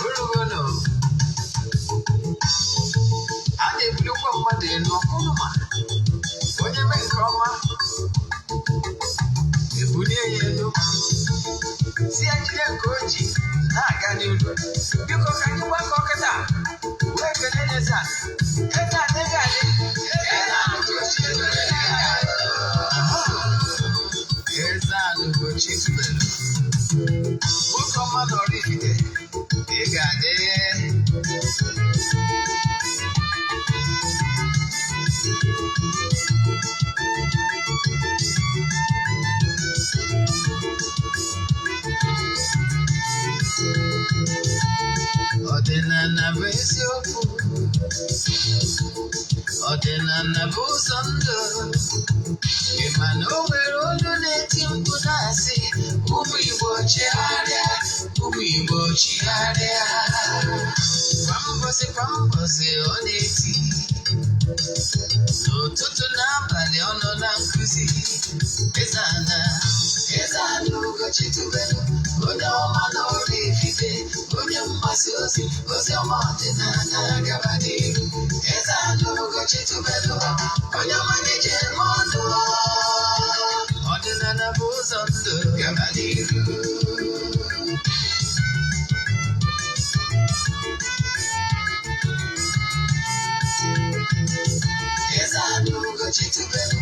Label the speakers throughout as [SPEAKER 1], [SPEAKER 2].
[SPEAKER 1] Urugono. Ade buluko made no kunuma. Onye me nkoma. Ebuni yenu. Si ajide koji na aga n'ilu. Biko ka anyị gbakọ kịta. Wee kelele Eze-Ana. Eze-Ana ga-adị. Eze-Ana Ugochitubelu. Nwoke ọma na oraifite. Ị ga-adị. Ọdịnala bụ eziokwu. Ọdịnala bụ ụzọ ndụ. Ị ma na o nwere olu na-eti mkpu na-asị ụmụ Igbo chigharịa, ụmụ Igbo chigharịa. Kwa mbọsị ọ na-eti. N'ụtụtụ na abalị ọ nọ na nkụzi. Eze-Ana Ugochitubelu, onye ọma na oraifite, onye mgbasa ozi ọma ọdịnala gaba n'ihu. Eze-Ana Ugochitubelu, onye ọma na-eje eme ọnụ. Ọdịnala bụ ụzọ ndụ gaba n'ihu. Eze-Ana Ugochitubelu,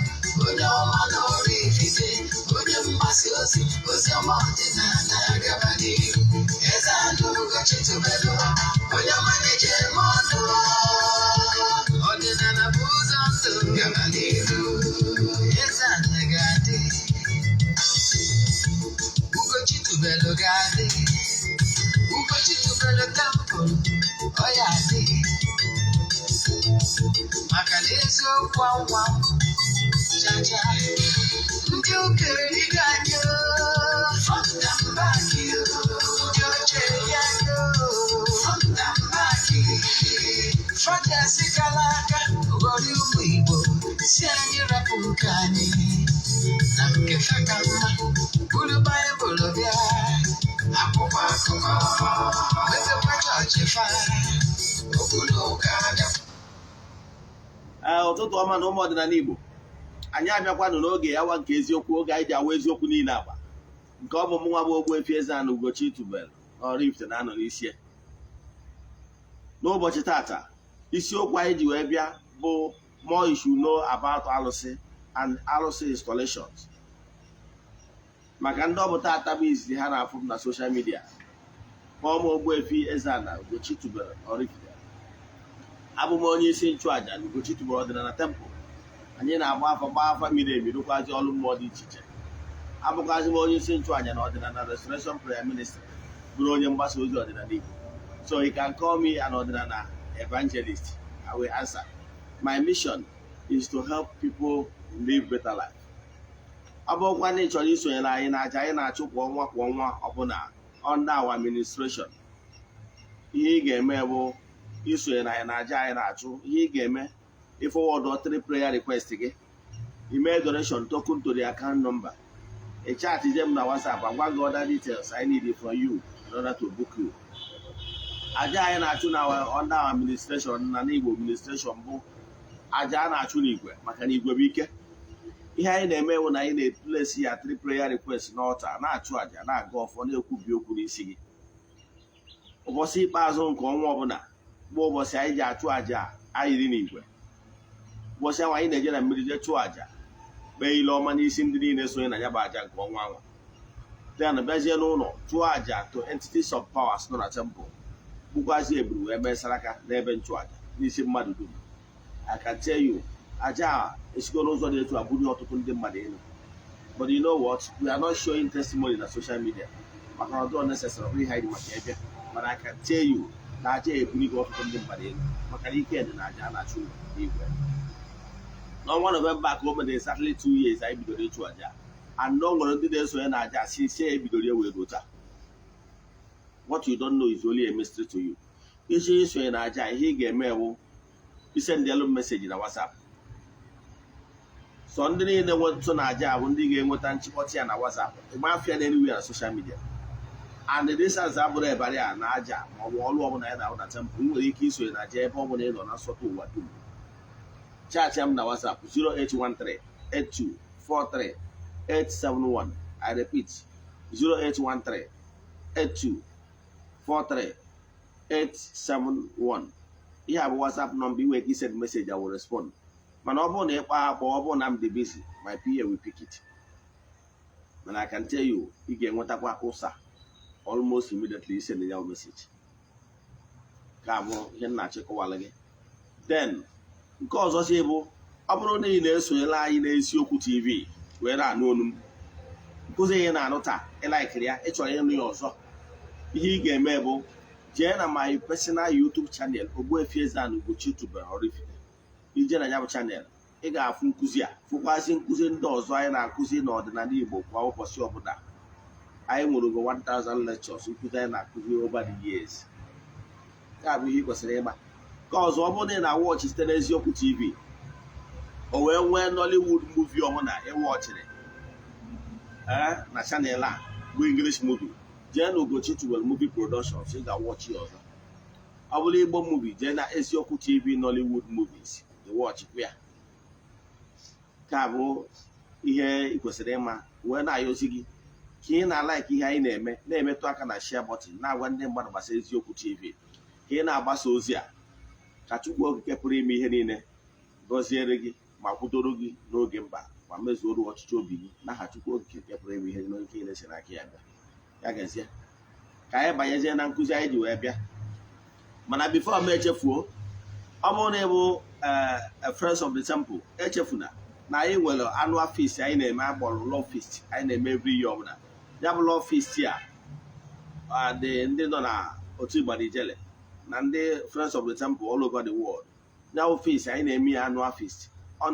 [SPEAKER 1] onye ọma na oraifite, onye mgbasa ozi ọma ọdịnala gaba n'ihu. Eze-Ana Ugochitubelu, onye ọma na-eje eme ọnụ. Ọdịnala bụ ụzọ ndụ gaba n'ihu. Eze-Ana ga-adị. Ugochitubelu ga-adị. Ugochitubelu tempụl ọ ya adị. Maka na eziokwu anwa jaja ndị okenye ga-anyị fọnda mbaki ndị oche ga-anyị fọnda mbaki fọda sikala aka ghọrọ ụmụ Igbo si anyị rapụ nke anyị na nke feka mma buru Baịbụl bịa akwụkwọ akụkọ wezekwa chọọchị fa okpuru ụka abịa.
[SPEAKER 2] Ụtụtụ ọma na ụmụ ọdịnala Igbo, anyị abịakwanụ n'oge awa nke eziokwu, oge anyị ji awa eziokwu niile agba nke ọ bụ mụ nwa bụ Ogbuefi Eze-Ana Ugochitubelu na oraifite na-anọ n'isi. N'ụbọchị tata, isiokwu anyị ji wee bịa bụ more you should know about Arusi and Arusi installations. Maka ndị ọbụta ataba izizi ha na-afụ m na soshal midia, kpọọ m Ogbuefi Eze-Ana Ugochitubelu oraifite. Abụ m onye isi nchụaja na Ugochitubelu ọdịnala tempụl. Anyị na-agba afa miri emi rụkwazi ọrụ mmụọ dị iche iche. Abụkwazi m onye isi nchụaja na ọdịnala Restoration Prayer Ministry, bụrụ onye mgbasa ozi ọdịnala Igbo. So you can call me an ọdịnala evangelist. I will answer. My mission is to help people live better life. Ọ bụrụkwa na ị chọrọ isonyere anyị na aja anyị na-achụ kwa ọnwa ọbụla under our administration, ihe ị ga-eme bụ isonyere anyị na aja anyị na-achụ. Ihe ị ga-eme forward 3 prayer request gị, email donation token to the account number, a chat them na WhatsApp, and one other details I need from you in order to book you. Aja anyị na-achụ na under our administration na Igbo administration bụ aja na-achụ n'igwe, maka na igwe bụ ike. Ihe anyị na-eme bụ na anyị na-eplesi ya 3 prayer request n'ọta, na-achụ aja, na-aga ọfọ, na-ekwubi okwu n'isi gị. Ụbọchị ikpeazụ nke ọnwa ọbụla bụ ụbọchị anyị ji achụ aja anyị dị n'igwe. Ụbọchị ahụ anyị na-eje na mmiri jee chụọ aja, kpee ile ọma n'isi ndị niile sonye na ya bụ aja nke ọnwa ahụ. Then bịazie n'ụlọ chụọ aja to entities of powers nọ na temple, bụkwazi eburu wee mee saraka n'ebe nchụaja n'isi mmadụ dum. I can tell you, aja a esigo n'ụzọ dị etu a bụrụ ọtụtụ ndị mmadụ elu. But you know what? We are not showing testimony na social media maka na ọdụ necessary ọ bụghị ha dị maka ebe. But I can tell you na aja ebunigo ọtụtụ ndị mmadụ elu maka na ike dị na aja a na-achụ n'igwe. N'ọnwa November ka o mere exactly 2 years anyị bidoro ịchụ aja, and o nwere ndị na-esonye na aja si ebidoro ya wee gota. What you don't know is only a mystery to you. Isi isonye na aja, ihe ị ga-eme bụ isend elu meseji na WhatsApp. So ndị niile nwetụ na aja bụ ndị ga-enweta nchịkọta ya na WhatsApp. Ịgba afịa na anywhere na social media. and this as abụrụ ebara ya na aja ma ọ bụ ọrụ ọbụla ya na-ahụ na temple nwere ike isonye na jee ebe ọbụla ị nọ na nsọtụ ụwa dum. Chaatị m na WhatsApp 08138243871. I repeat 08138243871. Ihe a bụ WhatsApp nọmba iwe ike send message, I will respond. Mana ọ bụrụ na ịkpa akpọ ọ bụrụ na m dị busy, my PA will pick it. And I can tell you, you get what I usa almost immediately send your message. Come on, you're not check again. Then, because I say, I'm running in a Suela in a Sioku TV, where I know them. Because I not a like here, it's only also. He gave me Jenna my personal YouTube channel, Ogbuefi Eze-Ana Ugochitubelu, oraifite. You have a channel. Ị ga-afụ nkụzi a fụkwasị nkụzi ndị ọzọ anyị na-akụzi n'ọdịnala Igbo kwa ụbọchị ọbụla. Anyị nwere over 1000 lectures nkụzi anyị na-akụzi over the years. Ya bụ ihe ị kwesịrị ịgba. Ka ọzọ ọ bụrụ na ị na-watch site n'Eziokwu TV, o wee nwee Nollywood movie ọbụla ịwọchịrị na channel a bụ English movie, jee na Ugochitubelu movie productions, ị ga-watch ya ọzọ. Ọ bụrụ Igbo movie, jee na Eziokwu TV Nollywood movies, ị watch ya. Ka bụ ihe ị kwesịrị ịma wee na-ayọzi gị ka ị na-like ihe anyị na-eme, na-emetụ aka na share button, na-agwa ndị mmadụ gbasara Eziokwu TV, ka ị na-agbasa ozi a, ka Chukwu Okike pụrụ ime ihe niile gọziere gị ma kwudoro gị n'oge mkpa ma mezuoro ọchịchị obi gị n'aha Chukwu Okike pụrụ ime ihe n'oge niile si n'aka ya bịa. Ya gazie ka anyị banyezie na nkụzi anyị ji wee bịa. Mana before m echefuo, ọ bụrụ na ịbụ Friends of the Temple, echefuna na anyị nwere annual feast anyị na-eme agbọrọ Love Feast anyị na-eme every year ọbụla. Ya bụ Love Feast a dị ndị nọ na otu Igbanijele na ndị Friends of the Temple all over the world. Ya bụ feast anyị na-eme ya annual feast. A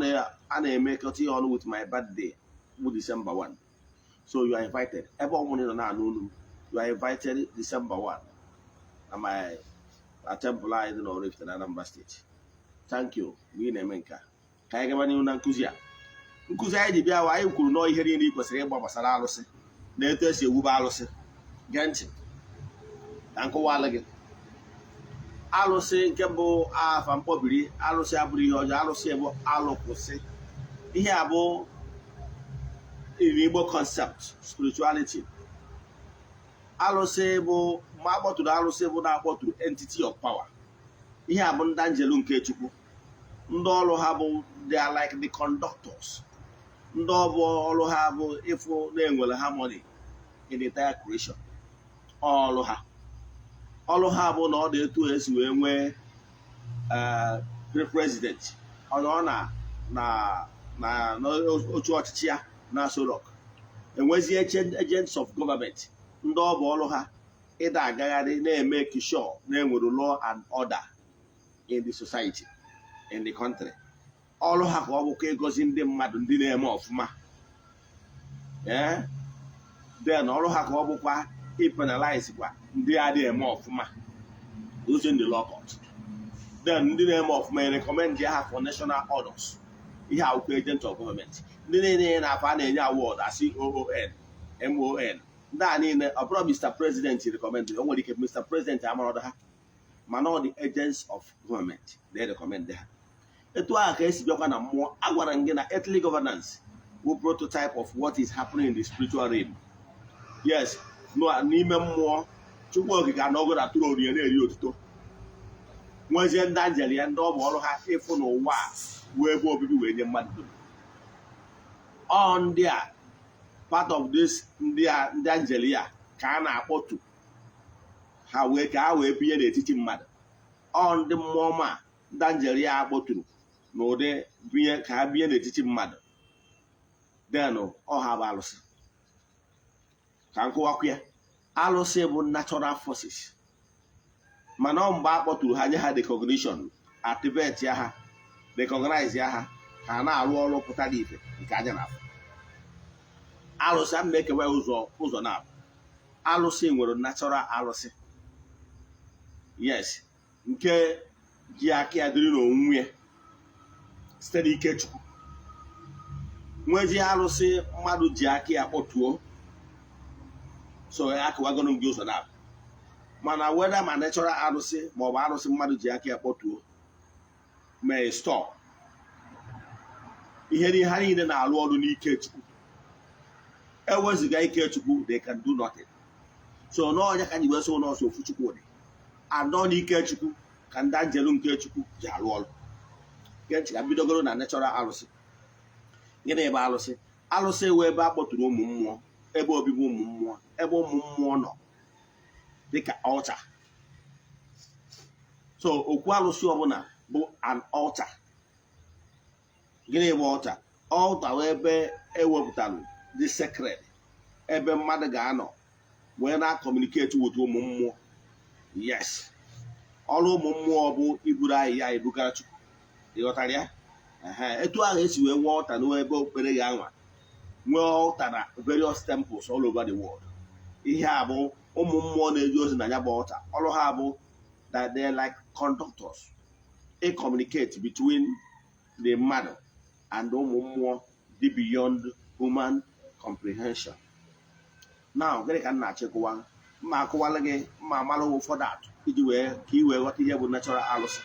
[SPEAKER 2] na-emekọta ihe ọnụ with my birthday bụ December 1. So you are invited. Ebe ọbụla ị nọ na-anụ olu, you are invited December 1 na my temple anyị dị n'Oraifite na Anambra State. Thank you. Mgbe ị na-eme nke a, ka anyị gaba n'ihu na nkụzi a. Nkụzi anyị ji bịa wa anyị kwuru nọọ ihe niile ị kwesịrị ịgba gbasara alụsị na etu esi ewube alụsị. Gee ntị ka nkọwalụ gị. Alụsị nke bụ afa mkpọbiri, alụsị abụrụ ihe ọjọọ, alụsị bụ alụkwụsị. Ihe a bụ Igbo concept spirituality. Alụsị bụ ma akpọtụrụ alụsị bụ na-akpọtụrụ entity of power. Ihe a bụ ndị anjelu nke Chukwu. Ndị ọrụ ha bụ they are like the conductors. Ndị ọrụ ha bụ ịfụ na-enwere harmony in the entire creation. Ọrụ ha bụ na ọ dị etu esi wee nwee president ọ na otu ọchịchị ya na Sorok. Enwezi agents of government. Ndị ọrụ ha ịda agagharị na-eme sure na enwere law and order in the society, in the country. Ọrụ ha ka ọ bụ ka ịgọzi ndị mmadụ ndị na-eme ọfụma. Then ọrụ ha ka ọ bụkwa ịpenalize kwa ndị adịghị eme ọfụma, those in the law court. Then ndị na-eme ọfụma recommend ha for national orders. Ihe akwụkwọ agent of government. Ndị na-enye na-afọ a na-enye award asị OON, MON. Ndị a niile ọ bụrụ Mr. President recommend, o nwere ike Mr. President amara ha, mana ọ dị agents of government they recommend ha. Etu a ka esi bịakwa na mmụọ. Agwara m gị na earthly governance bụ prototype of what is happening in the spiritual realm. Yes, n'ime mmụọ Chukwu Okike anọgo na tụrụ orie na-eri otuto. Nwezie ndị anjel ya ndị ọ bụ ọrụ ha ịfụ n'ụwa a wee ebe obibi wee nye mmadụ. Ọ ndị a part of this ndị anjel ya ka a na-akpọtu ha wee ka ha wee binye n'etiti mmadụ. Ọ ndị mmụọ ma ndị anjel ya akpọturu n'ụdị binye ka ha binye n'etiti mmadụ. Then ọ ha bụ alụsị. Ka nkọwakwa ya, alụsị bụ natural forces. Mana ọ mgbe akpọturu ha nye ha recognition, activate ya ha, recognize ya ha, ha na-arụ ọrụ pụtara ife nke anya na-afụ. Alụsị a na-ekewa ụzọ na-abụ. Alụsị nwere natural alụsị. Yes, nke ji aka ya dịrị n'onwe ya site n'ike Chukwu. Nwezi alụsị mmadụ ji aka ya kpọtuo so ya akụwagoro m gị ụzọ na mana weda ma natural arụsị maọbụ arụsị mmadụ ji aka ya kpọtuo mee stọọ ihe ha niile na-alụ ọrụ n'ike Chukwu. Eweziga ike Chukwu, they can do nothing. So n'ọnya ka anyị wee so n'ọsọ ofu Chukwu dị anọ n'ike Chukwu ka ndị anjelu nke Chukwu ji alụ ọrụ. Nke ka bidogoro na natural arụsị. Gịnị ebe arụsị? Arụsị wee ebe a kpọtụrụ ụmụ mmụọ, ebe obibi ụmụ mmụọ, ebe ụmụ mmụọ nọ dịka altar. So okwu arụsị ọbụla bụ an altar. Gịnị bụ altar? Altar wee ebe ewepụtara the sacred, ebe mmadụ ga-anọ wee na-communicate with ụmụ mmụọ. Yes, ọrụ ụmụ mmụọ bụ iburu ahịhịa ebugara Chukwu. Ịghọtara ya? Etu ahụ esi wee nwee altar n'ebe okpere ya anwa, nwee altar na various temples all over the world. Ihe a bụ ụmụ mmụọ na-eji ozi na ya bụ altar. Ọrụ ha bụ that they like conductors. A communicate between the mmadụ and ụmụ mmụọ dị beyond human comprehension. Now, gịnị ka m na-achịkọwa? Mma akụwala gị mma amalụ ụfọdụ atụ iji wee ka ị wee ghọta ihe bụ natural arụsị.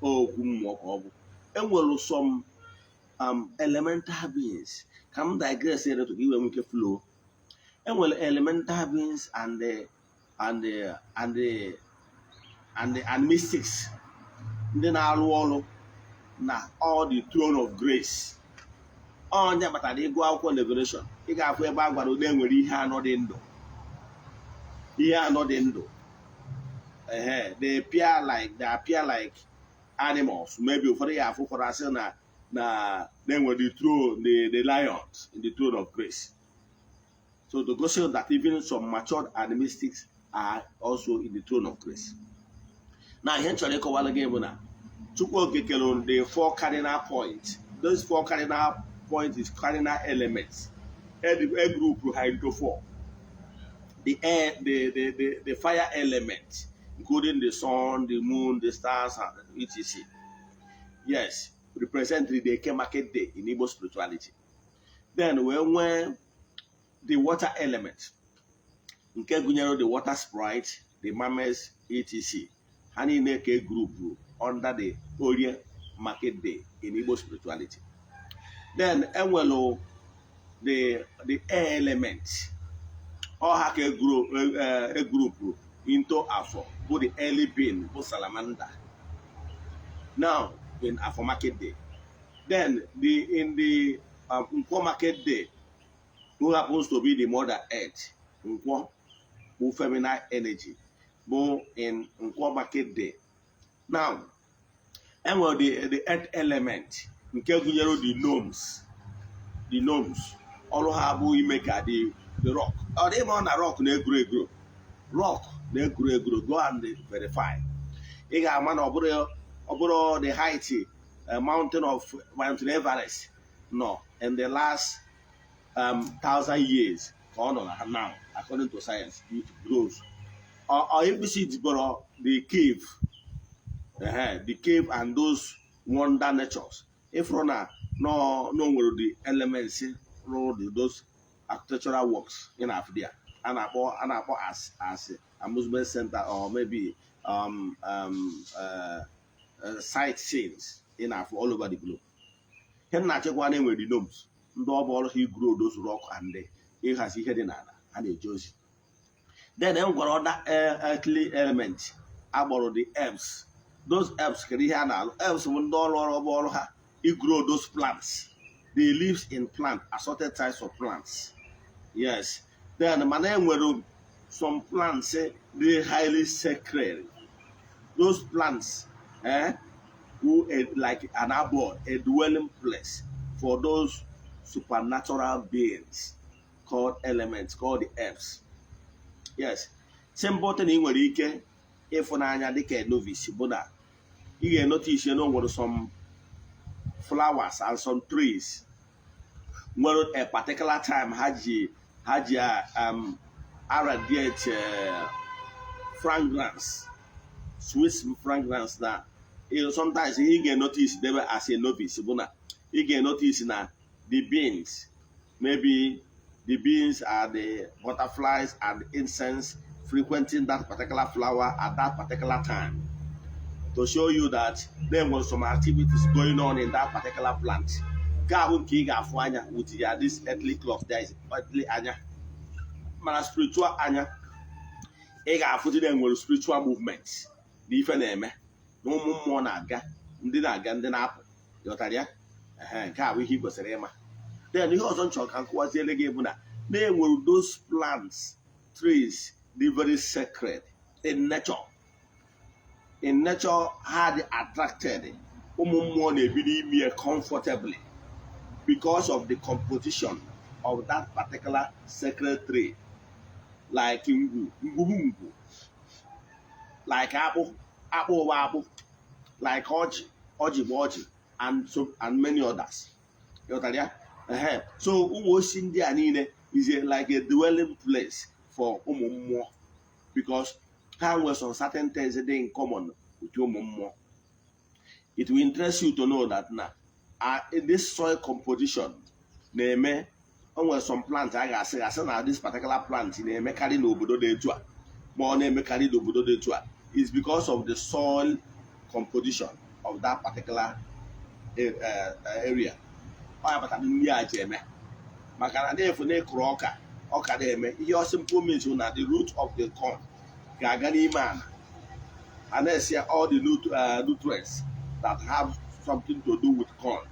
[SPEAKER 2] Okwu mmụọ ka ọ bụ. Enwere some elemental beings. Ka m digress here to ka ị wee nwee ike flow. Enwere elemental beings and mystics ndị na-arụ ọrụ na all the throne of grace. Onye kpatara ịgụ akwụkwọ Revelation, ị ga-afụ ebe a gwara na enwere ihe anọ dị ndụ. Ihe anọ dị ndụ. They appear like animals. Maybe ụfọdụ ya afụ kwara asị na enwere the throne, the lions in the throne of grace. So to go show that even some matured mystics are also in the throne of grace. Now, ihe nchọrọ ịkọwara gị bụ na Chukwu okekere the 4 cardinal points. Those 4 cardinal points is cardinal elements. A group into 4. The air, the fire element, including the sun, the moon, the stars, and etc. Yes, represent the Eke market day in Igbo spirituality. Then when the water element, nke gụnyere the water sprite, the mammals, etc. Ha niile ka group under the Orie market day in Igbo spirituality. Then enwelo the air element. All ha ka a group into Afo, both the early being, both salamander. Now in Afo market day. Then in the Nkwo market day, who happens to be the mother earth, Nkwo, who feminine energy, both in Nkwo market day. Now, and well the earth element, nke gụnyere the gnomes, all have we make the rock. Or even on a rock na-egwu rock na-egwu go and verify. Ị ga-ama na ọbụrụ the height mountain of Mount Everest no in the last 1,000 years now according to science it grows. Or if we see the cave and those wonder natures. If no nwere the elements those architectural works in Africa and as amusement center or maybe sight scenes in Africa all over the globe. Here na-achịkwa na-enwere the gnomes ndị ọ bụ ọrụ ha grow those rock and ịhazi ihe dị n'ala a na-eje ozi. Then enwere other earthly element agbọrọ the herbs. Those herbs kedu ihe a na-alụ? Herbs bụ ndị ọrụ ha grow those plants. They live in plant, assorted types of plants. Yes. Then mana enwere some plants they highly sacred. Those plants who like an abode, a dwelling place for those supernatural beings called elements, called the herbs. Yes. Same button ị nwere ike ịfụnanya dịka novice bụ na ị ga-notice nwere some flowers and some trees nwere a particular time ha ji irradiate fragrance, sweet fragrance that sometimes you can notice them as a novice. You can notice na the beings, maybe the bees and the butterflies and the insects frequenting that particular flower at that particular time, to show you that there was some activities going on in that particular plant. With this earthly cloth, there is earthly anya, mana spiritual anya. There was spiritual movement. The ife na-eme na ụmụ mmụọ na-aga, ndị na-aga, ndị na-apụ. Ịghọtara ya? Nke a bụ ihe ị kwesịrị ịma. Then ihe ọzọ nchọrọ ka m kụwaziele gị bụ na na-enwere those plants, trees, dị very sacred in nature. In nature, ha dị attracted. Ụmụ mmụọ na-ebi n'ime comfortably because of the composition of that particular sacred tree. Like ngwu, like apple, like oji, and many others. So Uwo is like a dwelling place for Umummo, because there were some certain things that they in common with Umummo. It will interest you to know that now, in this soil composition, name some plants I say now this particular plant in a carry no budo de tua, more name carry no budo de tua, is because of the soil composition of that particular area. But I didn't hear Jeme. Macanade for ne croca, or cademe, your simple means that the root of the corn, Gagani man, and then see all the nutrients that have something to do with corn.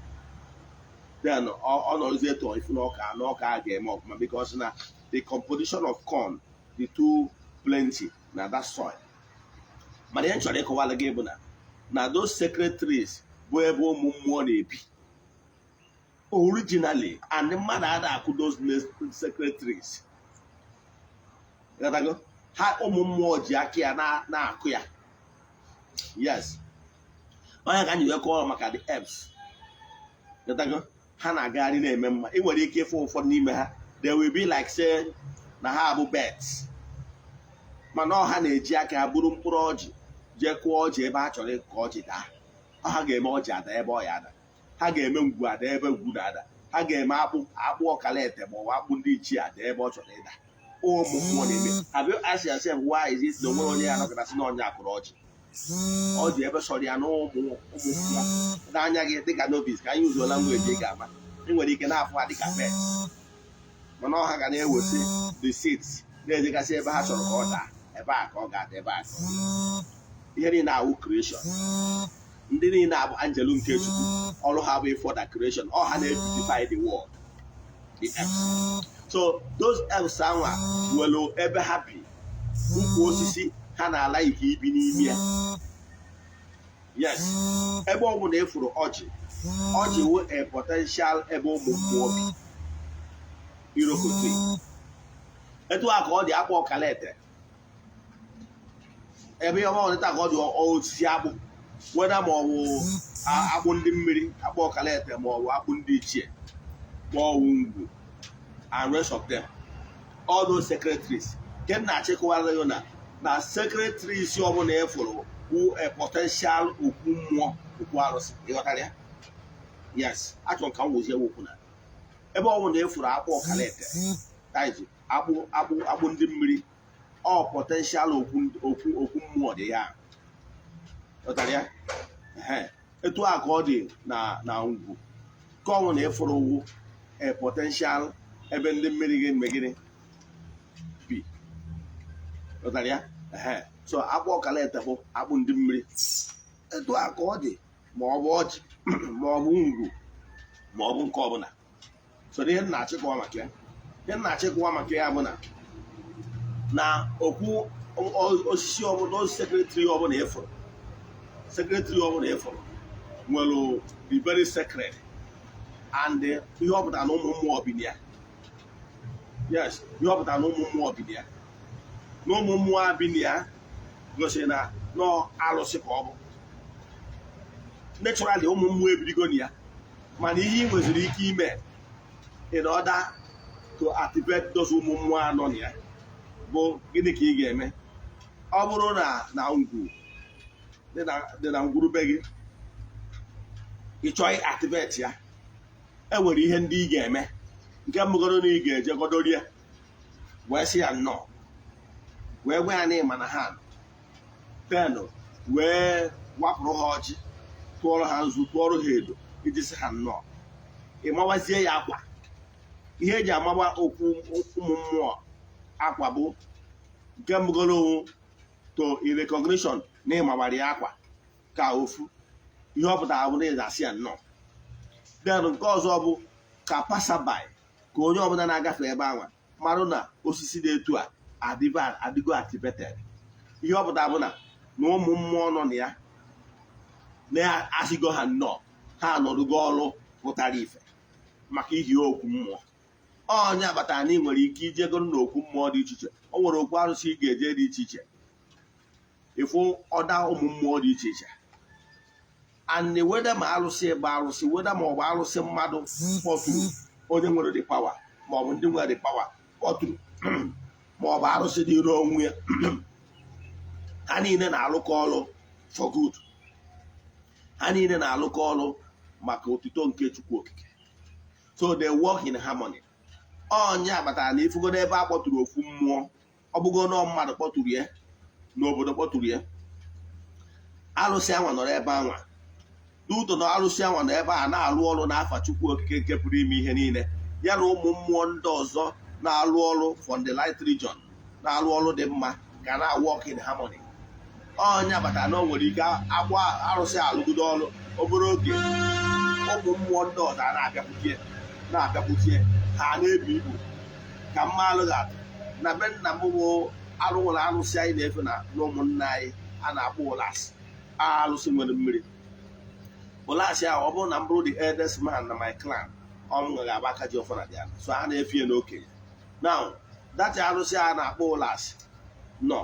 [SPEAKER 2] Then on if no car game up, because now the composition of corn, the two plenty, now that's soil. But the actually Kowala Gabona. Now those sacred trees, where money be. Originally, and the man had those sacred trees. How Jackie and na queer. Yes. Why can you call the herbs? Hana garden remember it was careful for Nima. There will be like say Nahabu beds. Mano Hane Jack Aburum Proji, Jacko actually caught it. I gave Moja the boy other. I gave him good ever good other. I gave Abu Calette or Abundi Chia the bottle later. Oh, morning. Have you asked yourself why is it the one you are not going to know Yakuroji? All the ever sorry, I know more. Danya take a notice, can use your language, Gama. When you can have what the cafe. Manoha can will say the seats. Then you can say about order, a back or got a back. Here in our creation. Didn't have Angelum Kechu, all have a for that creation, or had to defy the world. The elves. So those elves will ever happy. Who was to see Hana like he be near. Yes, Ebo will for Oji. Oji will a potential Ebo Mobi. Iroko. Et to call the Apple Calete. Every amount that got your old Siabu. Whether more Abundi Miri, Abo Calete, more Abundi Che, more Wungu, and rest of them. All those secretaries. Get na check Waleona. Now, secretaries you want to follow who a potential Ukumwa Arusi. Yes, I don't come with your Ukuna. About one day for Abo Calete. That is Abundi Miri, or potential Ukumwa they are. Otaria, etu akodi na ungu. Come on, follow a potential ebe ndị mmiri gị megide bi. Otaria, so akpọ kalete bụ akpụ ndị mmiri. Etu akodi ma ọ bụ ọjị ma ọ bụ ungu ma ọ bụ nke ọbụla. So ihe na-achịkwa maka ya. Ihe na-achịkwa maka ya bụ na okwu osisi ọbụla secretary ọbụla efuru. Secretary of the effort will be very sacred, and you have no more opinion. Yes, you have no more opinion. No more opinion. Because no Arusi problem. Naturally, more Brigonia. Money was the key man in order to activate those who more on here. But in the key game, Aburona now good. Then I'm going to beg you. You try activate ya. And what you can do game, nke mbụgoro na ị ga-eje godorie wee sị ya nnọọ wee gwa ya na ịma na ha penụ wee wapụrụ ha ọjị tụọrọ ha nzu tụọrọ ha edo iji sị ha nnọọ ịmawazie ya akwa. Ihe eji amawa okwu ụmụ mmụọ akwa bụ nke mbụgoro to recognition na ịmawara ya akwa ka ofu ihe ọ pụtara bụ na ị ga-asị ya nnọọ. Then nke ọzọ bụ ka pasabai ka onye ọbụla na-agafe ebe ahụ marụ na osisi dị etu a adịgo activated. Ihe ọ pụtara bụ na ụmụ mmụọ nọ na ya na-asịgo ha nnọọ, ha anọrụgo ọrụ pụtara ife maka ihi okwu mmụọ. Onye akpatara na ị nwere ike ijegoro n'okwu mmụọ dị iche iche. O nwere okwu arụsị ị ga-eje dị iche iche ịfụ ọda ụmụ mmụọ dị iche iche. And weda ma arụsị ebe arụsị weda ma ọ bụ arụsị mmadụ kpọtụrụ onye nwere dị pawa ma ọ bụ ndị nwere dị pawa kpọtụrụ ma ọ bụ arụsị dị ire onwe ya ha niile na-alụkọ ọrụ for good. Ha niile na-alụkọ ọrụ maka otuto nke Chukwu Okike. So they work in harmony. Onye akpatara na ifugo n'ebe a kpọtụrụ ofu mmụọ ọ bụgo nọọ mmadụ kpọtụrụ ya n'obodo kpọtụrụ ya, arụsị anwa nọrọ ebe anwa n'ụtọ na arụsị anwa nọ ebe a na-alụ ọrụ n'afa Chukwu Okike nke pụrụ ime ihe niile, ya na ụmụ mmụọ ndị ọzọ na-alụ ọrụ from the light region na-alụ ọrụ dị mma ga na-work in harmony. Onye akpatara na o nwere ike agba arụsị alụgodo ọrụ obere oge ụmụ mmụọ ndị ọzọ na-abịakwuchie ha na-ebi ibu ka mma alụghị na be nna m bụ arụ nwere arụsị anyị na-efe na ụmụnna anyị a na-akpọ ụlasị. Arụsị nwere mmiri ụlasị ahụ ọ bụrụ na m bụrụ the eldest man na my clan ọ m nwere agba aka ji ọfọ na dị ala, so a na-efe n'okenye. Now dati arụsị a na-akpọ ụlasị nọ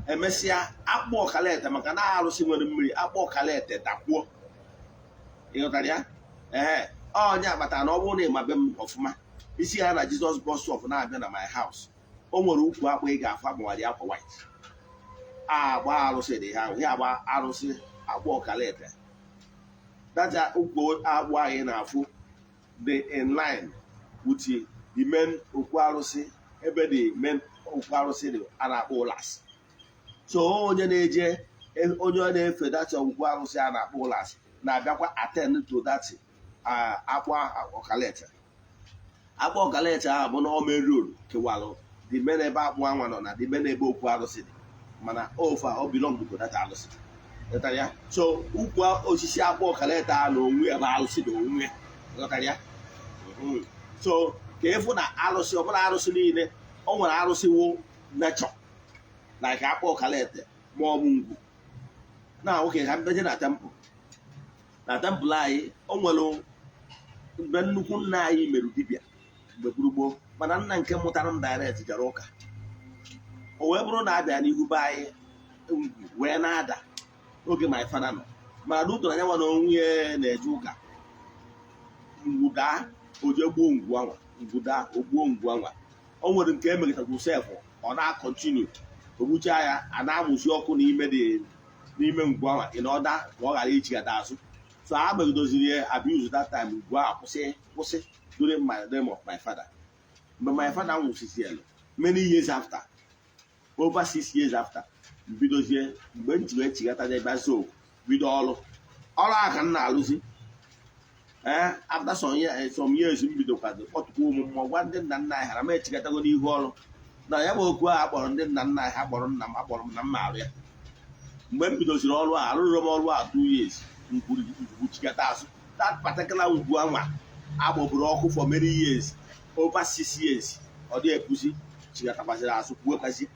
[SPEAKER 2] emesịa akpọ ọkalete maka na arụsị nwere mmiri akpọ ọkalete dakwuo. Ịghọtara ya? Onye akpatara na ọ bụrụ na ịma be m ọfụma isi ha na Jizọs bus stop na-abịa na my house, o nwere ukwu akpụ ị ga-afụ agbawari akwa white agba arụsị dị ha ahụ ya agba arụsị akpọ ọkalete. Data ukwu akpụ anyị na-afụ dị in line with the main okwu arụsị ebe the main okwu arụsị dị a na-akpọ ụlasị. So onye na-eje onye ọ na-efe data okwu arụsị a na-akpọ ụlasị na-abịakwa attend to that akwa ọkalete. Akpa ọkalete ahụ bụ na ome road kewalụ dị men ebe akpụ anwa nọ na dị men ebe okwu arụsị dị, mana ofe o belong to that arụsị. Ghọtara ya? So ukwu osisi akpụ ọkalete ahụ na onwe ebe arụsị dị onwe. Ghọtara ya? So ka ịfụ na arụsị ọbụla arụsị niile o nwere arụsị wụ nature like akpụ ọkalete ma ọ bụ ngwu. Na oke ha mbeje na temple anyị o nwere mgbe nnukwu nna anyị merụ dibịa mgbe gburugburu, mana nna nke mụtara m direct jere ụka. O wee bụrụ na abịa n'ihu be anyị wee na-ada oge my father nọ, mana n'ụtọ na ya nwa na onwe ya na-eje ụka ngwuda oje gbuo ngwu anwa ngwuda ogbuo ngwu anwa. O nwere nke emegịtagwu sef ọ na-akọntinu ogbucha ya a na-amụzi ọkụ n'ime ngwu anwa in order ka ọ ghara ichigata azụ. So I megidoziri abuse that time ngwu a kwụsị during my name of my father. But my father nwụsịsịalụ many years after, over 6 years after, bidozie mgbe m ji wee chigata n'ebe so bido ọrụ aka m na-alụzi. After some years m bidokwazi kpọtụkwa ụmụ mmụọ gwa ndị nna nna anyị hara m echigatago n'ihu ọrụ na ya bụ okwu ahụ akpọrọ ndị nna nna anyị ha kpọrọ nna m akpọrọ m na mma arụ ya. Mgbe m bidoziri ọrụ a arụrụ m ọrụ a 2 years ngwu chigata azụ. That particular ngwu anwa agbọburu ọkụ for many years, over 6 years ọ dị ekwuzi chigatakwaziri azụ kwuekwazi.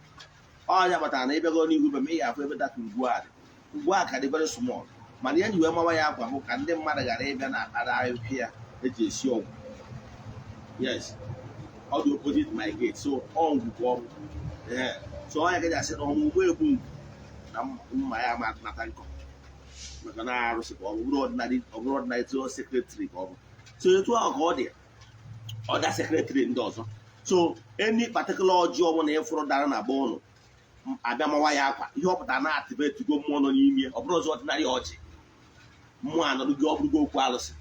[SPEAKER 2] Onye kpatara na ịbịago n'ihu be m ị ga-afụ ebe data ngwu a dị. Ngwu a ka dị very small, mana ya ji wee mawa ya akwa bụ ka ndị mmadụ ghara ịbịa na akpara ahịhịa ya eji esi ọgwụ. Yes, ọ dị opposite my gate, so ọ ngwu ka ọgwụ. So onye gaji asị na ọnwụ ugbo egbu ngwu na mma ya ma nata nkọ maka na arụsị ka ọ bụrụ ọdịnarị tụọ sekretịrị ka ọ bụ. So etu ahụ ka ọ dị ọda sekretịrị ndị ọzọ. So any particular ọjị ọbụla ịfụrụ dara na be ụnụ abịa mawa ya akwa, ihe ọ pụtara na-atịbetigo mmụọ nọ n'ime ọ bụrụ ọzọ ọdịnarị ọjị mmụọ anọrụgo ọ bụrụgo okwu arụsị.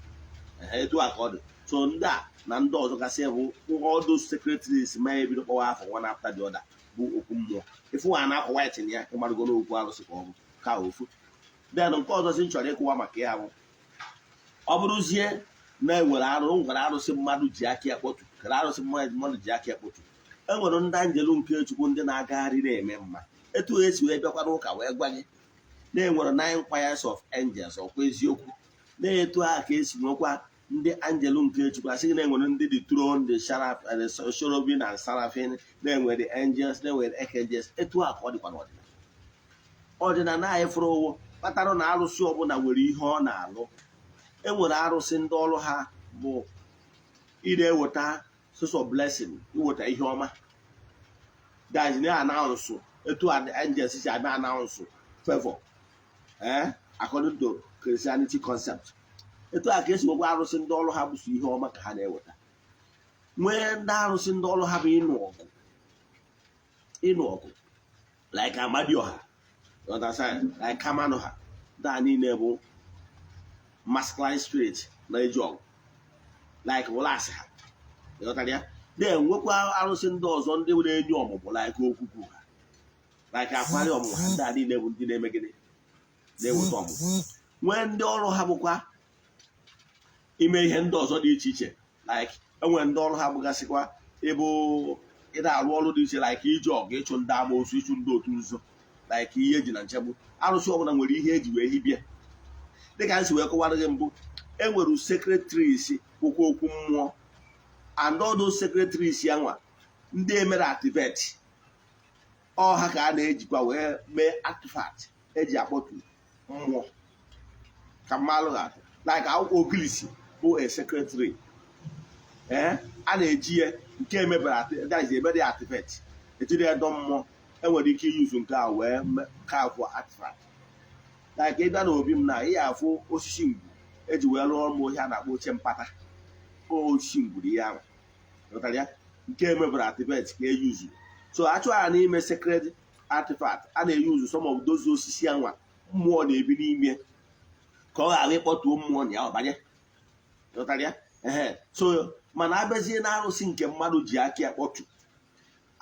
[SPEAKER 2] Etu a ka ọ dị. so ndị a na ndị ọzọ gasị bụ all those secretaries ma ebido kpọwa afọ one after the other bụ okwu mmụọ ifu ha na-akọ white na ya ịmarụgo n'okwu arụsị ka ọ bụ ka ofu then nke ọzọ si chọrọ ịkụwa maka ya bụ ọ bụrụzie na-enwere nwere arụsị mmadụ ji aka akpọtu kere arụsị mmadụ ji aka akpọtu enwere ndị anjelu nke Chukwu ndị na-agagharị na-eme mma etu esi wee bịakwa n'ụka wee gwa gị na-enwere 9 choirs of angels ọkwa eziokwu na-etu a ka esi nwekwa ndị anjelu nke Chukwu asị gị na-enwere ndị the throne the cherubim and seraphim na-enwere the angels na-enwere archangels etu a ka ọ dịkwa n'ọdịnala ọdịnala anyị fụrụ ụwụ kpatara na arụsị ọbụla nwere ihe ọ na-alụ enwere arụsị ndị ọrụ ha bụ ị na-eweta source of blessing iweta ihe ọma guys na-announce etu angels si abịa announce favor according to Christianity concept etu a ka esi nwekwa arụsị ndị ọrụ ha bụso ihe ọma ka ha na-eweta nwee ndị arụsị ndị ọrụ ha bụ ịnụ ọgụ like Amadioha like Kamanoha daa niile bụ masculine spirit na-eji ọgụ like ụlasị ha ịghọtara ya na-enwekwa arụsị ndị ọzọ ndị na-enye ọmụmụ like okwukwu ha like akwari ọmụmụ ha ndị a niile bụ ndị na-eme gịnị na-eweta ọmụmụ nwee ndị ọrụ ha bụkwa ime ihe ndị ọzọ dị iche iche like enwere ndị ọrụ ha bụgasịkwa ịbụ ịda arụ ọrụ dị iche like iji ọgụ ịchụ ndị amoosu ịchụ ndị otu nzuzo like ihe eji na nchegbu arụsị ọbụla nwere ihe eji wee hibie dịka m si wee kọwara gị mbụ enwere secretaries okwu mmụọ and all those secretaries ya nwa ndị emere activate ọha ka a na-ejikwa wee mee artifact eji akpọtu mmụọ ka mmalụ ha like akwụkwọ ogilisi bụ a secretary a na-eji ya nke emebere activate ejiri edo mmụọ enwere ike iyuzu nke a wee ka afọ artifact like ịbịa na obi m na ihe afụ osisi ngwu eji wee rụọ ọrụ ohia na-akpọ oche mpata osisi ngwuru ya ahụ ya nke emebere activate ka eyuzu so achọghị n'ime sacred artifact a na-eyuzu some of those osisi anwa mmụọ na-ebi n'ime ka ọ ghara ịkpọtuo mmụọ na ya ọbanye so mana abịazie na arụsị nke mmadụ ji aka akpọtu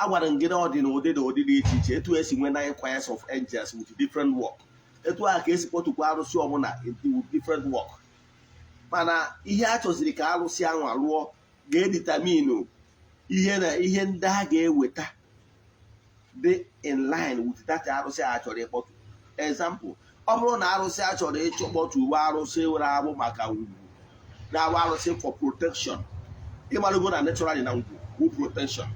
[SPEAKER 2] agwara ngịda ọdị na ụdị dị iche iche etu esi nwee 9 choirs of angels with different work etu a ka esi kpọtukwa arụsị ọbụla with different work mana ihe a chọziri ka arụsị ahụ alụọ ga-editaminu ihe ndị ha ga-eweta dị in line with that arụsị a chọrọ ịkpọtu example ọ bụrụ na arụsị a chọrọ ịchọkpọtu uwe arụsị were abụ maka ngwu na-abụ arụsị for protection ịmarụgo na naturally na ngwu bụ protection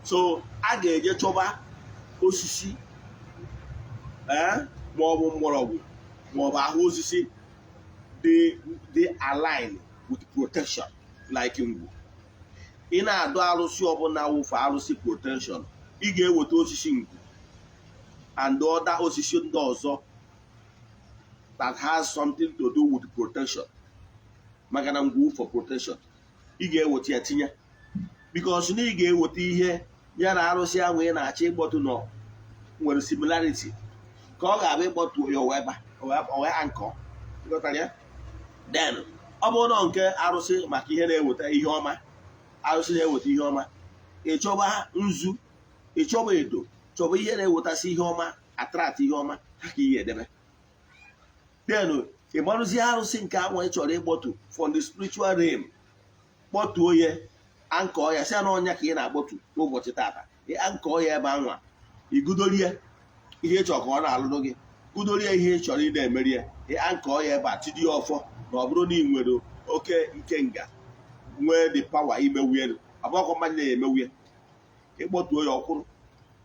[SPEAKER 2] so a ga-eje chọba osisi maọbụ mgbọrọgwụ maọbụ ahụ osisi dị align with protection like ngwu ị na-adụ arụsị ọbụla wụfe arụsị protection ị ga-eweta osisi ngwu and other osisi ndị ọzọ that has something to do with protection maka na ngwu for protection ị ga-eweta ya tinye because na ị ga-eweta ihe ya na arụsị ahụ ị na-achọ ịkpọtụ nọ nwere similarity ka ọ ga-abụ ịkpọtụ ya owe ankọ then ọ bụrụ na nke arụsị maka ihe na-eweta ihe ọma arụsị na-eweta ihe ọma ịchọba nzu ịchọba edo chọba ihe na-ewetasị ihe ọma attract ihe ọma ha ka ihe edebe then ịgbarụzie arụsị nke anwa ị chọrọ ịkpọtụ from the spiritual realm kpọtuo ya ankọ ya si na ọnya ka ị na-akpọtụ n'ụbọchị tata ankọ ya ebe anwa igudorie ihe ịchọ ka ọ na-alụrụ gị gudorie ihe ị chọrọ ị na-emeri ya ankọ ya ebe a tidie ọfọ na ọ bụrụ na ị nwere oke nke nga nwee the power imewuye agbakọ mmadụ na-emewuye ịkpọtuo ya ọkwụrụ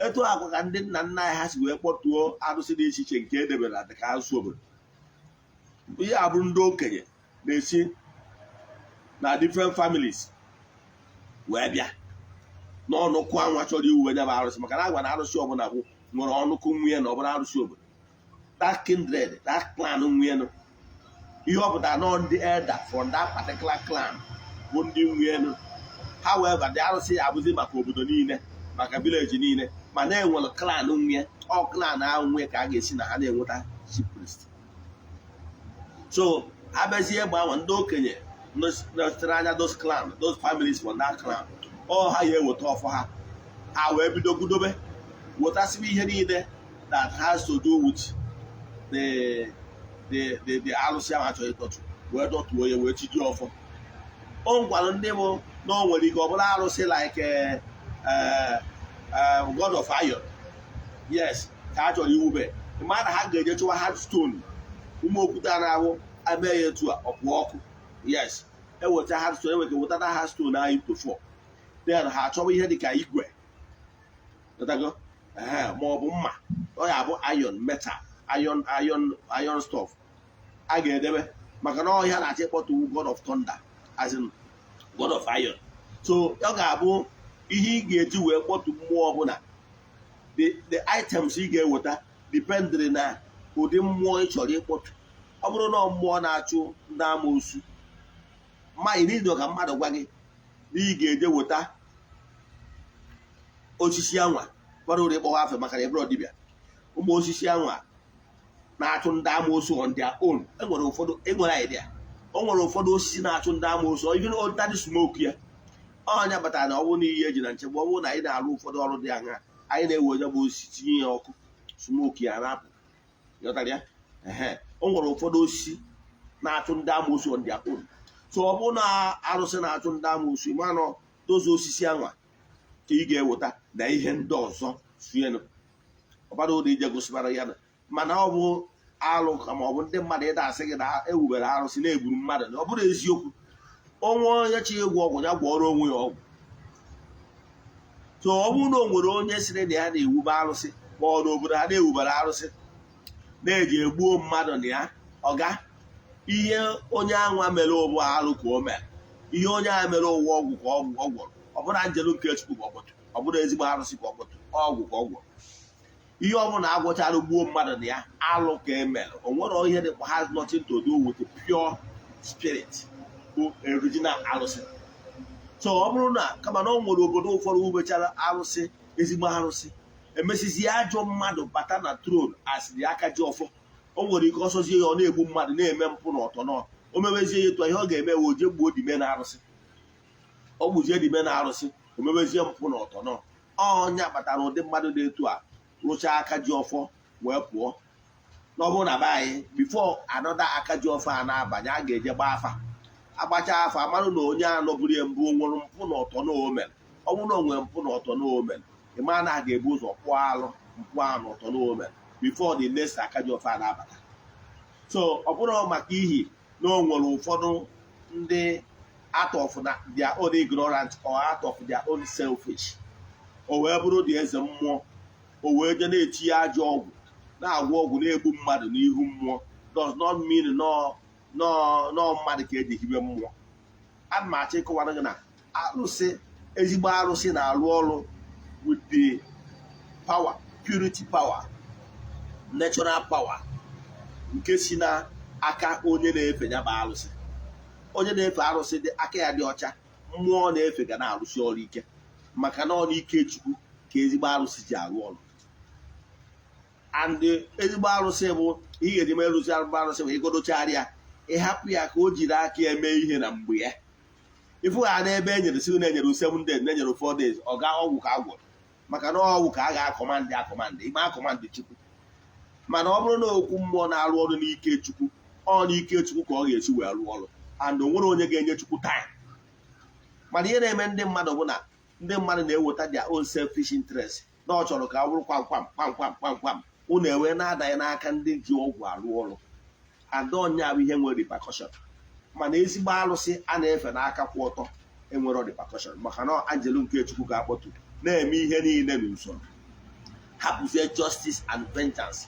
[SPEAKER 2] etu akwa ka ndị nna nna anyị ha si wee kpọtuo arụsị dị iche iche nke edebere na dịka arụsị obodo ihe abụrụ ndị okenye na-esi na different families wee bịa n'ọnụkụ anwa chọrọ iwuwe nya bụ arụsị maka na agwa na arụsị ọbụla bụ nwere ọnụkụ nwunye na ọbụla arụsị obodo that kindred that clan nwunye nụ ihe ọ pụtara nọ ndị elder from that particular clan bụ ndị nwunye nụ however the arụsị abụzi maka obodo niile maka village niile ma na-enwere clan nwunye ọ clan ahụ nwunye ka a ga-esi na ha na-enweta chief priest so abịazie egbe ahụ ndị okenye nọchitere anya those clan, those families from that clan, ọ ha ya eweta ọfọ ha wee bido gudobe wetasịrị ihe niile that has to do with the arụsị ahụ achọghị ịtọtụ wee dọtuo ya wee chiji ọfọ. O ngwalụ ndị bụ na o nwere ike ọ bụla arụsị like God of Iron, yes, ka a chọrọ iwube ma na ha ga-eje chụwa hard stone, ụmụ okwute a na-ahụ abịa ya etu a ọkpụ ọkụ, yes, eweta hard stone, enwere ike wetata hard stone anyị tofọ, then ha achọwa ihe dịka igwe ma ọ bụ mma, ọ ya bụ iron metal, iron stuff a ga-edebe maka na ọhịa na-achọ ịkpọta God of Thunder as in God of Iron. So ọ ga-abụ ihe ị ga-eji wee kpọtụ mmụọ ọbụla, the items ị ga-eweta dependere na ụdị mmụọ ị chọrọ ịkpọtụ. Ọ bụrụ na mmụọ na-achụ ndị amoosu, ma ị niile ka mmadụ gwa gị na ị ga-eje weta osisi anwa gbara ụdị ịkpọwa afọ maka na ebere dibịa. Ụmụ osisi anwa na-achụ ndị amoosu on their own. Enwere ụfọdụ enwere idea, o nwere ụfọdụ osisi na-achụ ndị amoosu, even ordinary smoke ya. Ọnya batara na ọ bụrụ na ihe eji na nchegbu, ọ bụrụ na anyị na-arụ ụfọdụ ọrụ dị anya, anyị na-ewe onye bụ osisi tinye ya ọkụ, smoke ya na-apụ. Ghọtara ya? O nwere ụfọdụ osisi na-achụ ndị amoosu on their own. So ọ bụrụ na arụsị na-achụ ndị amoosu, manụ dozie osisi anwa ka ị ga-eweta na ihe ndị ọzọ sienụ ọbara ụdị ije gosibara ya. Mana ọ bụ alụ ka ma ọ bụ ndị mmadụ ịda asị gị na ewubere arụsị na-egburu mmadụ, na ọ bụrụ eziokwu. Onwe onye chi ịgwọ ọgwụ ya gwọrọ onwe ya ọgwụ. So ọ bụrụ na o nwere onye sịrị na ya na-ewube arụsị ma ọ na obodo ha na-ewubere arụsị na-eji egbuo mmadụ na ya, ọga ihe onye anwa mere ụbụ alụ ka o mere, ihe onye a mere ụwa ọgwụ ka ọ gwọrọ, ọ bụrụ Njelu nke Chukwu ka ọ kpọtụ, ọ bụrụ ezigbo arụsị ka ọ kpọtụ, ọgwụ ka ọ gwọrọ. Ihe ọ bụla agwọchara gbuo mmadụ na ya alụ ka e mere, o nwere ihe dị has nothing to do with the pure spirit, original arụsị. So ọ bụrụ na kama na ọ nwere obodo ụfọdụ wubechara arụsị, ezigbo arụsị, emesizie ajọ mmadụ bata na tron asịrị aka ji ọfọ, o nwere ike ọsọzie ya ọ na-egbu mmadụ na-eme mpụ na ọtọ nọ, o mewezie ya etu ihe ọ ga-eme we oje gbuo dime na arụsị, ọ gbuzie dime na arụsị, o mewezie mpụ na ọtọ nọ. Ọnya kpatara ụdị mmadụ dị etu a rụchaa aka ji ọfọ wee pụọ. Na ọ bụrụ na be anyị bifo anọda aka ji ọfọ a na-abanye, a ga-eje gbaa afa, agbacha afa amarụ na onye a nọburu ya mbụ nwere mpụ na ọtọ na omere. Ọ bụrụ na o nwere mpụ na ọtọ na omere, ịma na a ga-ebu ụzọ kpụọ alụ mpụ ahụ na ọtọ na omere bifo the next aka ji ọfọ a na-abata. So ọ bụrụ maka ihi na o nwere ụfọdụ ndị out of their own ignorant or out of their own selfish, o wee bụrụ dị eze mmụọ, o wee je na-etinye ajọ ọgwụ na-agwọ ọgwụ na-egbu mmadụ n'ihu mmụọ, does not mean nọọ mmadụ ka eji hibe mmụọ. A ma achọ ịkọwara gị na arụsị, ezigbo arụsị na-arụ ọrụ with the power, purity power, natural power nke si n'aka onye na-efe ya bụ arụsị. Onye na-efe arụsị dị aka ya dị ọcha, mmụọ na-efe ga na-arụsị ọrụ ike maka na ọ n'ike Chukwu ka ezigbo arụsị ji arụ ọrụ. And ezigbo arụsị bụ ihe ga-eji mee rụzi arụsị bụ ịgodochara ya, ịhapụ ya ka o jiri aka ya mee ihe na mgbe ya. Ifu ha n'ebe e nyere si na-enyere 7 days, na-enyere 4 days, ọ ga ọgwụ ka a gwọrọ maka na ọgwụ ka a ga-akọmandị ime akọmandị Chukwu. Mana ọ bụrụ na okwu mmụọ na-arụ ọrụ n'ike Chukwu, ọ n'ike Chukwu ka ọ ga-esi wee rụọ ọrụ, and o nwere onye ga-enye Chukwu time. Mana ihe na-eme ndị mmadụ bụ na ndị mmadụ na-eweta their own selfish interest, na ọ chọrọ ka ọ bụrụ kwam unu ewee na-adaghị n'aka ndị ji ọgwụ arụ ọrụ, adaọnya bụ ihe nwere repercussion. Mana ezigbo arụsị a na-efe n'aka kwụ ọtọ enwere repercussion maka na Njelu nke Chukwu ga-akpọtụ na-eme ihe niile n'usoro, hapụzie justice and vengeance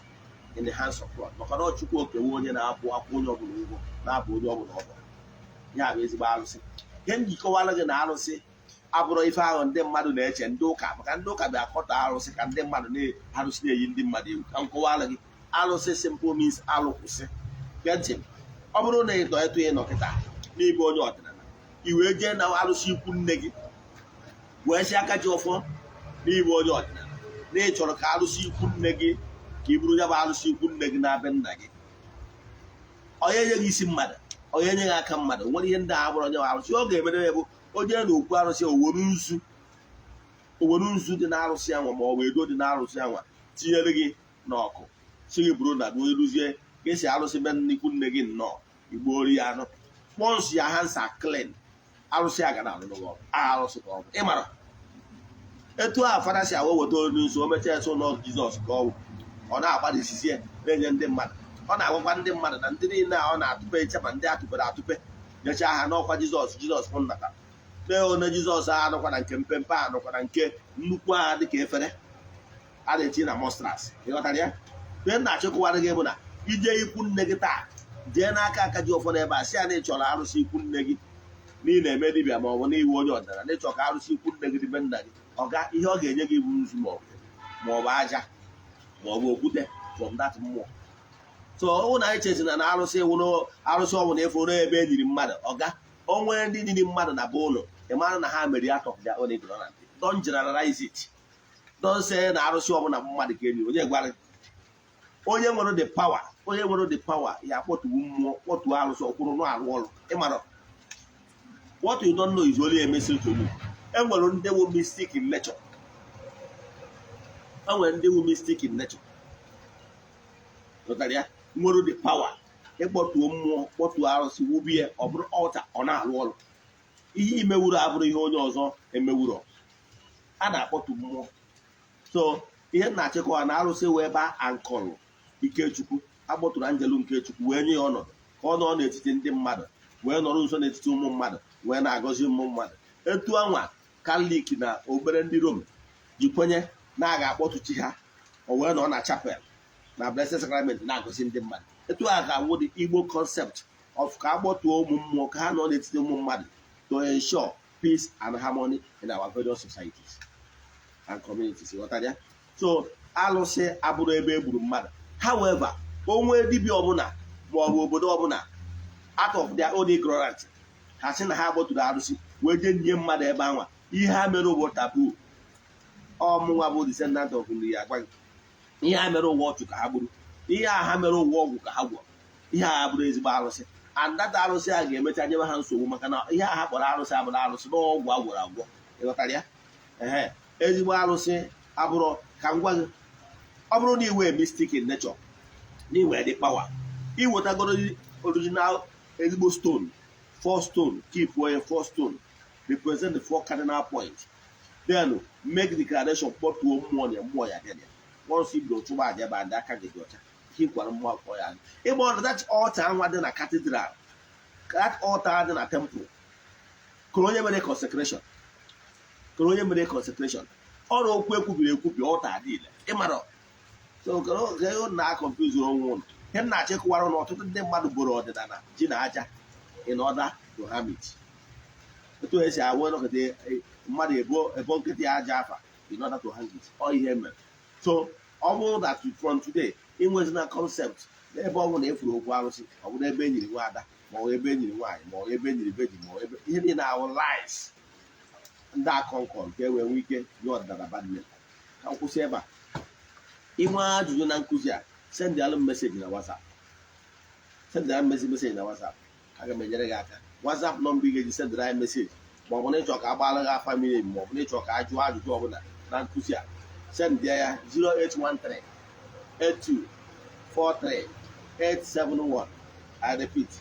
[SPEAKER 2] in the hands of God, maka na Chukwu okewe onye na-akwụ onye ọbụla ụgwọ, na-abụ onye ọbụla ọbụla. Ya bụ ezigbo arụsị. Ihe m jikọwara gị na arụsị abụrụ ife ahụ ndị mmadụ na-eche ndị ụka, maka ndị ụka bịa akọta arụsị ka ndị mmadụ na-arụsị na-eyi ndị mmadụ egwu. Ka m kọwara gị, arụsị simple means alụ kwụsị. Gee ntị, ọ bụrụ na ịdọ etu ị nọkịta n'ịbụ onye ọdịnala, i wee jee na arụsị ikwu nne gị wee si aka ji ọfọ n'ịbụ onye ọdịnala, na ị chọrọ ka arụsị ikwu nne gị ka i buru ya bụ arụsị ikwu nne gị na-abịa nna gị, onye enyeghị isi mmadụ, onye nye gị aka mmadụ nwere ihe ndị a bụrụ onye arụsị ọ ga-emere ya bụ onye na okwu arụsị owere nzu dị na arụsị anwa ma ọ bụ edo dị na arụsị anwa tinyere gị n'ọkụ si gị bụrụ na gị eruzie ka esi arụsị be nnukwu nne gị nnọọ igbo ori ya anụ spons ya ha nsa klen arụsị a ga na alụlụ arụsị ka ọ bụ ịmara etu a fada si awa weta olu nso o mechaa eso n'ọgụ Jizọs ka ọ na-agbadisizie na-enye ndị mmadụ ọ na-agwakwa ndị mmadụ na ndị niile a ọ na-atụpe eche ma ndị atụpere atụpe nyechaa ha n'ọkwa Jizọs bụ nnata tee one Jizọs a anụkwa na nke mpempe a anụkwa na nke nnukwu agha dịka efere a na-eti na mostras ịghọtara ya tee na-achịkọwara gị bụ na ije ikwu nne gị taa jee n'aka aka ji ụfọdụ ebe a sị ya na ịchọrọ arụsị ikwu nne gị n'ihi na-eme dibịa ma ọ bụ n'iwu onye ọdịnala na ịchọ ka arụsị ikwu nne gị dị be nna gị ihe ọ ga-enye gị bụ nzu ma ọ bụ aja ma ọ bụ okwute from that mmụọ so ọ na anyị chezina na arụsị wụrụ arụsị ọ bụla ịfụrụ ebe e nyiri mmadụ o nwere ndị nyiri mmadụ na be ụlọ ị mara na ha mere out of their own ignorance don't generalize it don't say na arụsị ọbụla mmadụ ka enyi onye nwere the power ya kpọtuwu mmụọ kpọtuo arụsị ọkwụrụ na-arụ ọrụ ịmara what you don't know is only a message to you. Enwere ndị wu mystic in nature. Nwere the power ịkpọtuo mmụọ kpọtuo arụsị wubie ọ bụrụ ọlta ọ na-arụ ọrụ ihe imewuru abụrụ ihe onye ọzọ emewuru a na-akpọtu mmụọ so ihe na-achịkọwa na arụsị wee baa ankọlụ Ikechukwu agbọtụrụ anjelu nke Chukwu wee nye ya ọnọdụ ka ọ nọ n'etiti ndị mmadụ wee nọrọ nso n'etiti ụmụ mmadụ wee na-agọzi ụmụ mmadụ etu anwa Katọlik na obere ndị Rom ji kwenye na-aga akpọtụ chi ha o wee nọ na chapel na Blessed Sacrament na-agọzi ndị mmadụ etu a ga-awụ the Igbo concept of ka agbọtụọ ụmụ mmụọ ka ha nọ n'etiti ụmụ mmadụ to ensure peace and harmony in our various societies and communities. So alụsị abụrụ ebe e gburu mmadụ however onwe dibịa ọbụla ma ọ bụ obodo ọbụla out of their own ignorance ha sị na ha gbọtụrụ arụsị wee jee nye mmadụ ebe anwa ihe ha mere ụwa tabu ọmụnwa bụ descendant of nri ya gwa gị ihe ha mere ụwa ọchụ ka ha gburu ihe a ha mere ụwa ọgwụ ka ha gwọrọ ihe a bụrụ ezigbo arụsị andata arụsị a ga-emecha nyebe ha nsogbu maka na ihe a ha kpọrọ arụsị abụrụ arụsị n'ọgwụ agwọrọ agwọ ịghọtara ya ezigbo arụsị abụrụ ka m gwa gị ọ bụrụ na iwe mystic in nature na iwe dị power iwetagoro original ezigbo stone 4 stone keep where 4 stone represent the 4 cardinal points then make the declaration kpọtuo mmụọ na mmụọ ya dị once you go chụba aja ebe ndị aka gị dị ọcha hikwara mmụọ akpọ ya ịgba ọnụ that altar anwa dị na cathedral that altar dị na temple kụrụ onye mere consecration ọrụ okwu ekwubiri ekwubi altar adịile ịmara so na-akọmpuzi onwe ụlọ ihe m na-achịkọwara na ọtụtụ ndị mmadụ boro ọdịnala ji na aja in order to harm it etu esi awụ nọkọta mmadụ ebo nkịtị aja afa in order to hang it ọ ihe mere so ọ bụrụ that from today inwezina concept n'ebe ọ bụla efuru okwu arụsị ọ bụrụ ebe e nyiri nwa ada ma ọ ebe e nyiri nwaanyị ma ọ ebe e nyiri beji ma ebe ihe niile awụ lies ndị akọnkọ nke e wee nwee ike nye ọdịnala badme ka nkwụsị ebe a inwe ajụjụ na nkụzi a sendịalụ m meseji na WhatsApp meseji na WhatsApp aga m enyere gị aka WhatsApp nọmba ị ga-eji sendịrị anyị meseji ma ọ bụ na ịchọ ka agbaala gị afa mmiri ma ọ bụ na ịchọ ka a jụọ ajụjụ ọbụla na nkụzi a sendịa ya 0813 8243 871 I repeat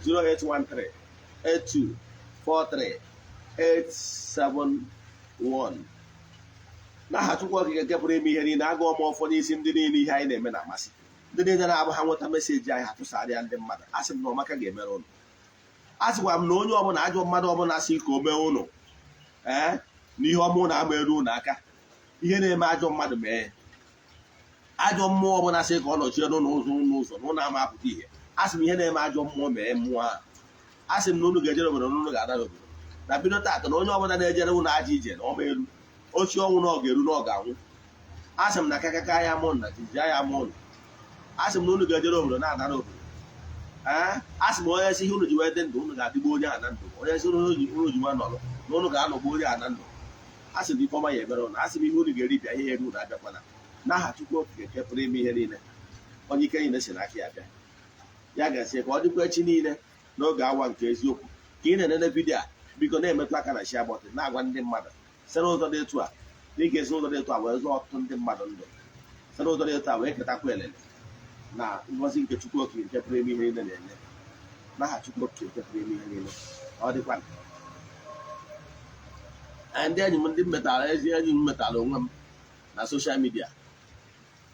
[SPEAKER 2] 0813 8243 871 n'aha Chukwu Okike nke pụrụ ime ihe niile agụọ m ọfọ n'isi ndị niile ihe anyị na-eme na-amasị ndị niile na-abụ ha nweta meseji anyị atụsara ya ndị mmadụ asị m na ọmaka ga-emere ụnụ asịkwa m na onye ọbụla ajọ mmadụ ọbụla sị ka o mee ụnụ na ihe ọmụ na-ama eru ụnụ aka ihe na-eme ajọ mmadụ mee ajọ mmụọ ọbụla sị ka ọ nọchie n'ụzọ n'ụlọ ama apụta ihe asị m ihe na-eme ajọ mmụọ mee mmụọ ahụ asị m na ụnụ ga-ejere obodo na ụnụ ga-ada obodo na bido taata na onye ọbụla na-ejere ụnụ aja ije na ọma elu ochi ọnwụ na ọ ga-eru na ọ ga-anwụ asị m na kakaka ya mụ na jiji ya mụ ụlọ asị m na ụnụ ga-ejere obodo na-adara obodo asị m onye si ihe ụnụ ji wee dị ndụ ụnụ ga-adịgbo onye a na ndụ onye si ụnụ ji nwa nọrọ na ụnụ ga-anọgbu onye a na ndụ asị m ifeọma ya ebere ụnụ asị m ihe ụnụ ga-eribịa ihe eru ụnụ abịakwana n'aha Chukwu Okike nke pụrụ ime ihe niile onye ike niile si n'aka ya bịa ya gasịe ka ọ dịkwa echi niile n'oge awa nke eziokwu ka ị na-enene vidiyo a biko na-emetụ aka na share button na-agwa ndị mmadụ site n'ụzọ dị etu a na ị ga-esi n'ụzọ dị etu a wee zụọ ọtụtụ ndị mmadụ ndụ site n'ụzọ dị etu a wee ketakwa elele na ngọzi nke Chukwu Okike nke pụrụ ime ihe niile na-enye n'aha Chukwu Okike nke pụrụ ime ihe niile ọ dịkwa ndị enyi m ndị metara ezi enyi m metara onwe m na soshal midia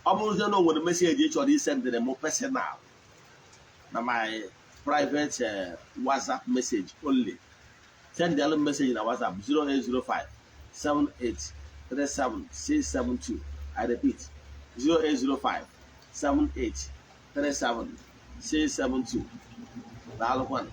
[SPEAKER 2] ọ bụrụzie na o nwere meseji ị chọrọ isendịrị m personal na my private WhatsApp message only send the message na WhatsApp 0805 7837672. I repeat 0805 7837672. Daalụ kwanụ.